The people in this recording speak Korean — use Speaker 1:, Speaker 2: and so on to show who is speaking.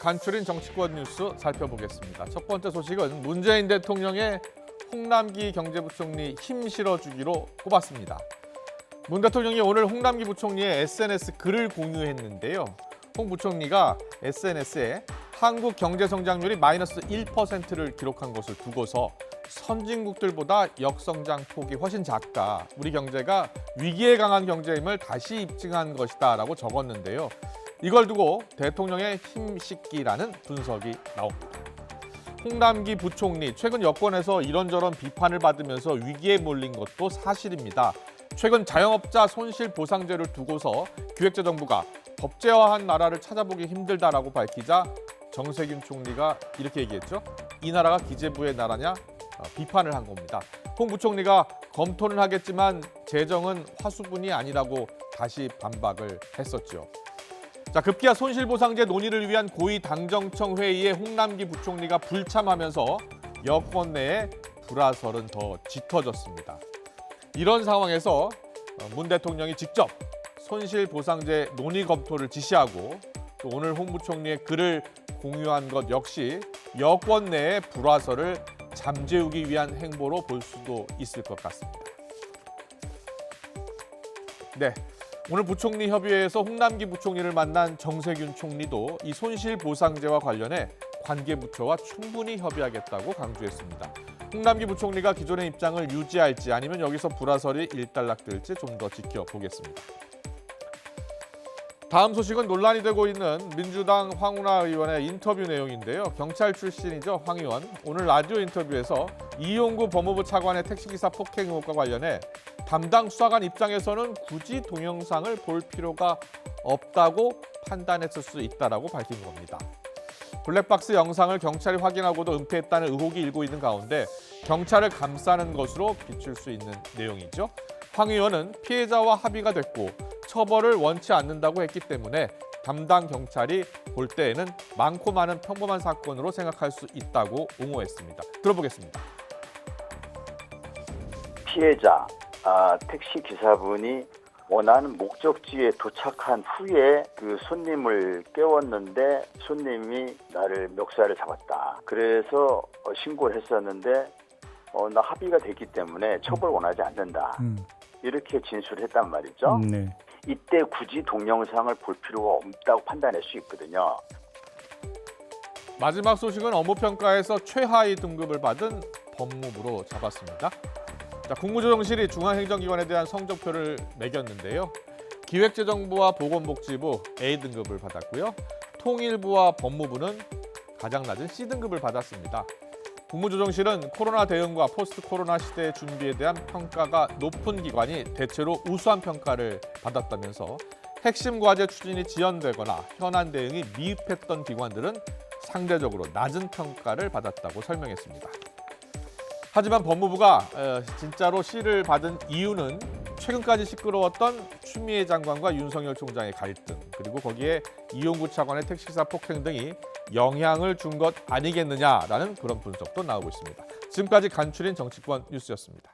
Speaker 1: 간추린 정치권 뉴스 살펴보겠습니다. 첫 번째 소식은 문재인 대통령의 홍남기 경제부총리 힘 실어주기로 꼽았습니다. 문 대통령이 오늘 홍남기 부총리의 SNS 글을 공유했는데요. 홍 부총리가 SNS에 한국 경제 성장률이 마이너스 1%를 기록한 것을 두고서 선진국들보다 역성장 폭이 훨씬 작다. 우리 경제가 위기에 강한 경제임을 다시 입증한 것이다라고 적었는데요. 이걸 두고 대통령의 힘 싣기라는 분석이 나옵니다. 홍남기 부총리, 최근 여권에서 이런저런 비판을 받으면서 위기에 몰린 것도 사실입니다. 최근 자영업자 손실보상제를 두고서 기획재정부가 법제화한 나라를 찾아보기 힘들다라고 밝히자 정세균 총리가 이렇게 얘기했죠. 이 나라가 기재부의 나라냐? 비판을 한 겁니다. 홍 부총리가 검토는 하겠지만 재정은 화수분이 아니라고 다시 반박을 했었죠. 자, 급기야 손실보상제 논의를 위한 고위당정청 회의에 홍남기 부총리가 불참하면서 여권 내에 불화설은 더 짙어졌습니다. 이런 상황에서 문 대통령이 직접 손실보상제 논의 검토를 지시하고 또 오늘 홍 부총리의 글을 공유한 것 역시 여권 내의 불화설을 잠재우기 위한 행보로 볼 수도 있을 것 같습니다. 네. 오늘 부총리 협의회에서 홍남기 부총리를 만난 정세균 총리도 이 손실보상제와 관련해 관계부처와 충분히 협의하겠다고 강조했습니다. 홍남기 부총리가 기존의 입장을 유지할지 아니면 여기서 불화설이 일단락될지 좀 더 지켜보겠습니다. 다음 소식은 논란이 되고 있는 민주당 황운하 의원의 인터뷰 내용인데요. 경찰 출신이죠, 황 의원. 오늘 라디오 인터뷰에서 이용구 법무부 차관의 택시기사 폭행 의혹과 관련해 담당 수사관 입장에서는 굳이 동영상을 볼 필요가 없다고 판단했을 수 있다라고 밝힌 겁니다. 블랙박스 영상을 경찰이 확인하고도 은폐했다는 의혹이 일고 있는 가운데 경찰을 감싸는 것으로 비출 수 있는 내용이죠. 황 의원은 피해자와 합의가 됐고 처벌을 원치 않는다고 했기 때문에 담당 경찰이 볼 때에는 많고 많은 평범한 사건으로 생각할 수 있다고 옹호했습니다. 들어보겠습니다.
Speaker 2: 피해자, 택시 기사분이 원하는 목적지에 도착한 후에 그 손님을 깨웠는데 손님이 나를 멱살을 잡았다. 그래서 신고를 했었는데 나 합의가 됐기 때문에 처벌 원하지 않는다. 이렇게 진술을 했단 말이죠.
Speaker 3: 네.
Speaker 2: 이때 굳이 동영상을 볼 필요가 없다고 판단할 수 있거든요.
Speaker 1: 마지막 소식은 업무평가에서 최하위 등급을 받은 법무부로 잡았습니다. 자, 국무조정실이 중앙행정기관에 대한 성적표를 매겼는데요. 기획재정부와 보건복지부 A등급을 받았고요. 통일부와 법무부는 가장 낮은 C등급을 받았습니다. 국무조정실은 코로나 대응과 포스트 코로나 시대의 준비에 대한 평가가 높은 기관이 대체로 우수한 평가를 받았다면서 핵심 과제 추진이 지연되거나 현안 대응이 미흡했던 기관들은 상대적으로 낮은 평가를 받았다고 설명했습니다. 하지만 법무부가 진짜로 C를 받은 이유는 최근까지 시끄러웠던 추미애 장관과 윤석열 총장의 갈등, 그리고 거기에 이용구 차관의 택시기사 폭행 등이 영향을 준 것 아니겠느냐라는 그런 분석도 나오고 있습니다. 지금까지 간추린 정치권 뉴스였습니다.